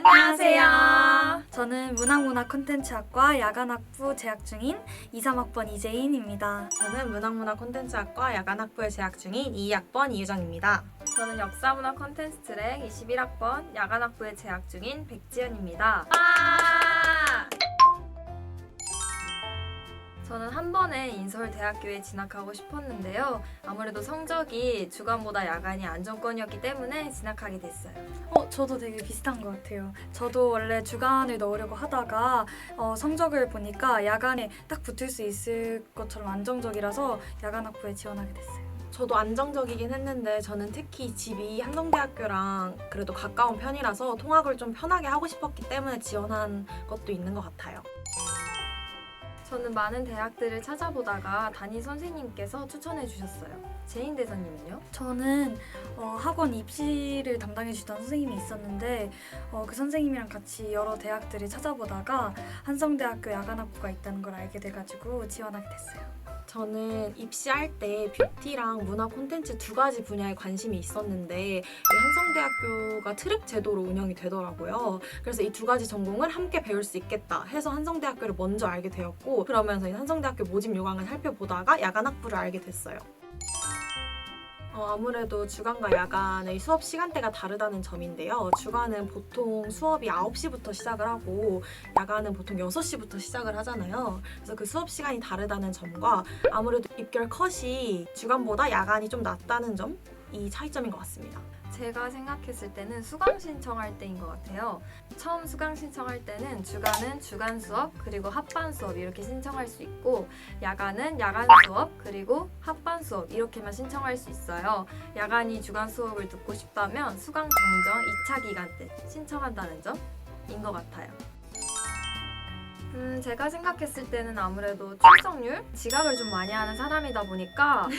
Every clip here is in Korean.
안녕하세요. 저는 문학문화 콘텐츠학과 야간학부 재학 중인 2, 3학번 이재인입니다. 저는 문학문화 콘텐츠학과 야간학부에 재학 중인 2학번 이유정입니다. 저는 역사문화 콘텐츠 트랙 21학번 야간학부에 재학 중인 백지연입니다. 저는 한 번에 인서울대학교에 진학하고 싶었는데요. 아무래도 성적이 주간보다 야간이 안정권이었기 때문에 진학하게 됐어요. 저도 되게 비슷한 것 같아요. 저도 원래 주간을 넣으려고 하다가 성적을 보니까 야간에 딱 붙을 수 있을 것처럼 안정적이라서 야간학부에 지원하게 됐어요. 저도 안정적이긴 했는데 저는 특히 집이 한성대학교랑 그래도 가까운 편이라서 통학을 좀 편하게 하고 싶었기 때문에 지원한 것도 있는 것 같아요. 저는 많은 대학들을 찾아보다가 담임 선생님께서 추천해 주셨어요. 제인 대사님은요? 저는 학원 입시를 담당해 주던 선생님이 있었는데 그 선생님이랑 같이 여러 대학들을 찾아보다가 한성대학교 야간학부가 있다는 걸 알게 돼가지고 지원하게 됐어요. 저는 입시할 때 뷰티랑 문화 콘텐츠 두 가지 분야에 관심이 있었는데 이 한성대학교가 트랙 제도로 운영이 되더라고요. 그래서 이 두 가지 전공을 함께 배울 수 있겠다 해서 한성대학교를 먼저 알게 되었고 그러면서 이 한성대학교 모집 요강을 살펴보다가 야간학부를 알게 됐어요. 아무래도 주간과 야간의 수업 시간대가 다르다는 점인데요. 주간은 보통 수업이 9시부터 시작을 하고 야간은 보통 6시부터 시작을 하잖아요. 그래서 그 수업 시간이 다르다는 점과 아무래도 입결 컷이 주간보다 야간이 좀 낮다는 점, 이 차이점인 것 같습니다. 제가 생각했을 때는 수강 신청할 때인 것 같아요. 처음 수강 신청할 때는 주간은 주간 수업 그리고 합반 수업 이렇게 신청할 수 있고 야간은 야간 수업 그리고 합반 수업 이렇게만 신청할 수 있어요. 야간이 주간 수업을 듣고 싶다면 수강 정정 2차 기간 때 신청한다는 점인 것 같아요. 제가 생각했을 때는 아무래도 출석률? 지각을 좀 많이 하는 사람이다 보니까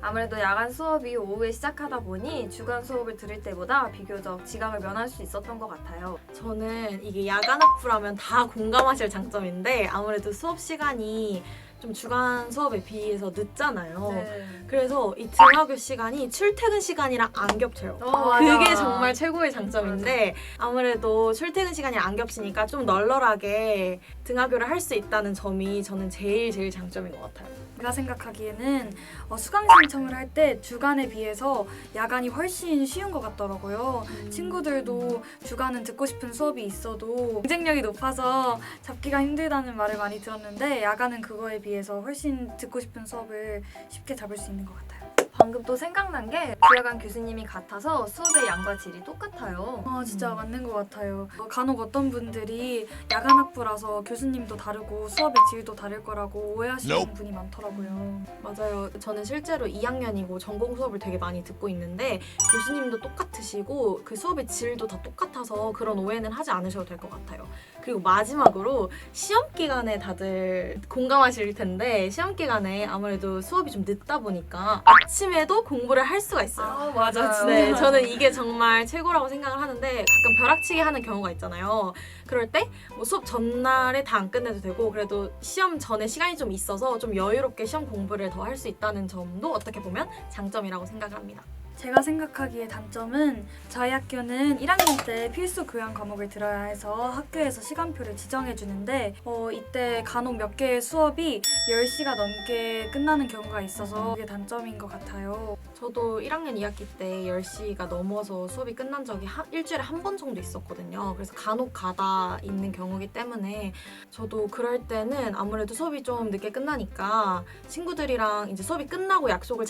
아무래도 야간 수업이 오후에 시작하다 보니 주간 수업을 들을 때보다 비교적 지각을 면할 수 있었던 것 같아요. 저는 이게 야간학부라면 다 공감하실 장점인데 아무래도 수업 시간이 좀 주간 수업에 비해서 늦잖아요. 네. 그래서 이 등하교 시간이 출퇴근 시간이랑 안 겹쳐요. 맞아. 그게 정말 최고의 장점인데 아무래도 출퇴근 시간이 안 겹치니까 좀 널널하게 등하교를 할 수 있다는 점이 저는 제일 장점인 것 같아요. 제가 생각하기에는 수강 신청을 할 때 주간에 비해서 야간이 훨씬 쉬운 것 같더라고요. 친구들도 주간은 듣고 싶은 수업이 있어도 경쟁력이 높아서 잡기가 힘들다는 말을 많이 들었는데 야간은 그거에 비해서 훨씬 듣고 싶은 수업을 쉽게 잡을 수 있는 것 같아요. 방금 또 생각난 게 주야간 교수님이 같아서 수업의 양과 질이 똑같아요. 진짜 맞는 것 같아요. 간혹 어떤 분들이 야간학부라서 교수님도 다르고 수업의 질도 다를 거라고 오해하시는 분이 많더라고요. 맞아요. 저는 실제로 2학년이고 전공 수업을 되게 많이 듣고 있는데 교수님도 똑같으시고 그 수업의 질도 다 똑같아서 그런 오해는 하지 않으셔도 될 것 같아요. 그리고 마지막으로 시험 기간에 다들 공감하실 텐데 시험 기간에 아무래도 수업이 좀 늦다 보니까 아침에도 공부를 할 수가 있어요. 맞아. 네, 저는 이게 정말 최고라고 생각을 하는데 가끔 벼락치기 하는 경우가 있잖아요. 그럴 때 뭐 수업 전날에 다 안 끝내도 되고 그래도 시험 전에 시간이 좀 있어서 좀 여유롭게 시험 공부를 더 할 수 있다는 점도 어떻게 보면 장점이라고 생각을 합니다. 제가 생각하기에 단점은 저희 학교는 1학년 때 필수 교양 과목을 들어야 해서 학교에서 시간표를 지정해 주는데 이때 간혹 몇 개의 수업이 10시가 넘게 끝나는 경우가 있어서 그게 단점인 것 같아요. 저도 1학년 2학기 때 10시가 넘어서 수업이 끝난 적이 일주일에 한 번 정도 있었거든요. 그래서 간혹 가다 있는 경우이기 때문에 저도 그럴 때는 아무래도 수업이 좀 늦게 끝나니까 친구들이랑 이제 수업이 끝나고 약속을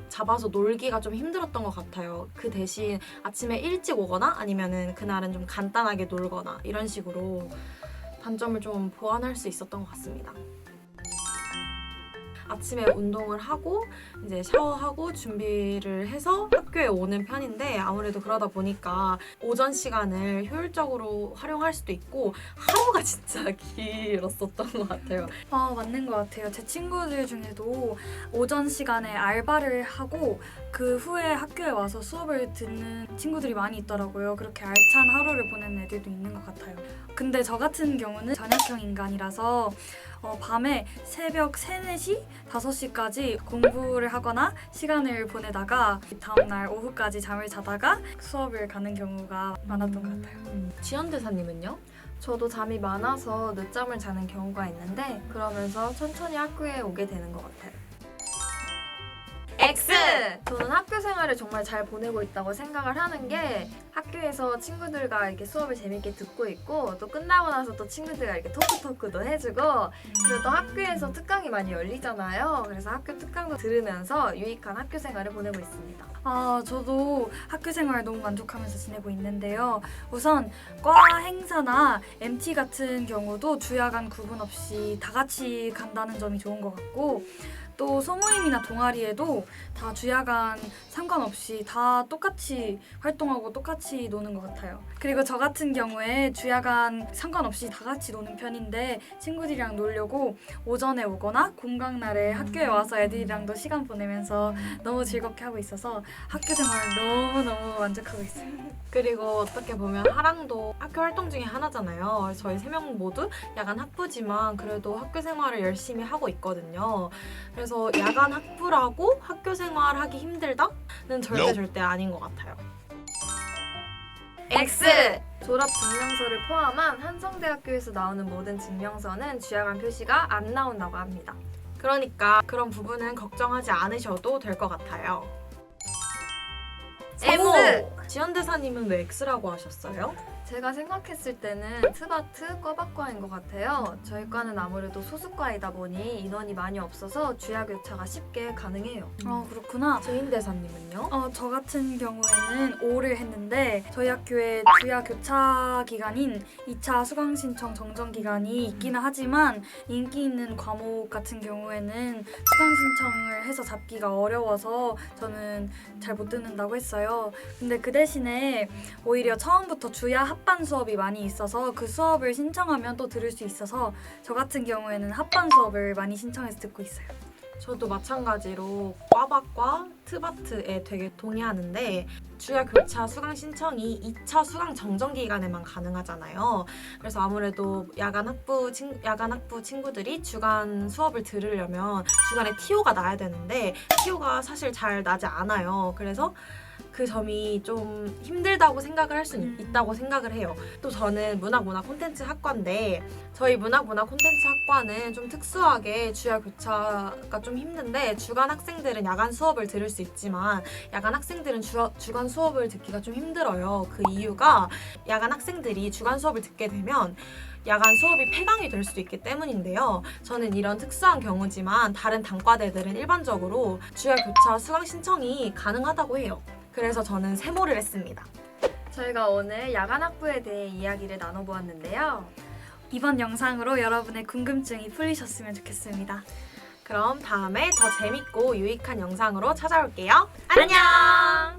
잡아서 놀기가 좀 힘들었던 것 같아요. 그 대신 아침에 일찍 오거나 아니면은 그날은 좀 간단하게 놀거나 이런 식으로 단점을 좀 보완할 수 있었던 것 같습니다. 아침에 운동을 하고 이제 샤워하고 준비를 해서 학교에 오는 편인데 아무래도 그러다 보니까 오전 시간을 효율적으로 활용할 수도 있고 하루가 진짜 길었었던 것 같아요. 맞는 것 같아요. 제 친구들 중에도 오전 시간에 알바를 하고 그 후에 학교에 와서 수업을 듣는 친구들이 많이 있더라고요. 그렇게 알찬 하루를 보내는 애들도 있는 것 같아요. 근데 저 같은 경우는 저녁형 인간이라서 밤에 새벽 3, 4시, 5시까지 공부를 하거나 시간을 보내다가 다음날 오후까지 잠을 자다가 수업을 가는 경우가 많았던 것 같아요. 지연 대사님은요? 저도 잠이 많아서 늦잠을 자는 경우가 있는데 그러면서 천천히 학교에 오게 되는 것 같아요. X! 저는 학교 생활을 정말 잘 보내고 있다고 생각을 하는 게 학교에서 친구들과 이렇게 수업을 재밌게 듣고 있고 또 끝나고 나서 또 친구들과 이렇게 토크도 해주고 그리고 또 학교에서 특강이 많이 열리잖아요. 그래서 학교 특강도 들으면서 유익한 학교 생활을 보내고 있습니다. 저도 학교 생활 너무 만족하면서 지내고 있는데요. 우선 과 행사나 MT 같은 경우도 주야간 구분 없이 다 같이 간다는 점이 좋은 것 같고 또 소모임이나 동아리에도 다 주야간 상관없이 다 똑같이 활동하고 똑같이 노는 것 같아요. 그리고 저 같은 경우에 주야간 상관없이 다 같이 노는 편인데 친구들이랑 놀려고 오전에 오거나 공강날에 학교에 와서 애들이랑도 시간 보내면서 너무 즐겁게 하고 있어서 학교 생활 너무너무 만족하고 있어요. 그리고 어떻게 보면 하랑도 학교 활동 중에 하나잖아요. 저희 3명 모두 야간 학부지만 그래도 학교 생활을 열심히 하고 있거든요. 그래서 야간 학부라고 학교 생활하기 힘들다는 절대 아닌 것 같아요. X! 졸업 증명서를 포함한 한성대학교에서 나오는 모든 증명서는 주야간 표시가 안 나온다고 합니다. 그러니까 그런 부분은 걱정하지 않으셔도 될 것 같아요. M! 지연 대사님은 왜 X라고 하셨어요? 제가 생각했을 때는 트바트 꿔박과인 것 같아요. 저희 과는 아무래도 소수과이다 보니 인원이 많이 없어서 주야 교차가 쉽게 가능해요. 그렇구나. 지인 대사님은요? 저 같은 경우에는 5를 했는데 저희 학교에 주야 교차 기간인 2차 수강 신청 정정 기간이 있기는 하지만 인기 있는 과목 같은 경우에는 수강 신청을 해서 잡기가 어려워서 저는 잘 못 듣는다고 했어요. 근데 그 대신에 오히려 처음부터 주야 합반 수업이 많이 있어서 그 수업을 신청하면 또 들을 수 있어서 저 같은 경우에는 합반 수업을 많이 신청해서 듣고 있어요. 저도 마찬가지로 꽈박과 트바트에 되게 동의하는데 주야 교차 수강 신청이 2차 수강 정정 기간에만 가능하잖아요. 그래서 아무래도 야간 학부 친구들이 주간 수업을 들으려면 주간에 TO가 나야 되는데 TO가 사실 잘 나지 않아요. 그래서 그 점이 좀 힘들다고 생각을 할 수 있다고 생각을 해요. 또 저는 문화 콘텐츠 학과인데 저희 문화 콘텐츠 학과는 좀 특수하게 주야 교차가 좀 힘든데 주간 학생들은 야간 수업을 들을 수 있지만 야간 학생들은 주간 수업을 듣기가 좀 힘들어요. 그 이유가 야간 학생들이 주간 수업을 듣게 되면 야간 수업이 폐강이 될 수도 있기 때문인데요. 저는 이런 특수한 경우지만 다른 단과대들은 일반적으로 주야 교차 수강 신청이 가능하다고 해요. 그래서 저는 세모를 했습니다. 저희가 오늘 야간 학부에 대해 이야기를 나눠보았는데요. 이번 영상으로 여러분의 궁금증이 풀리셨으면 좋겠습니다. 그럼 다음에 더 재밌고 유익한 영상으로 찾아올게요. 안녕!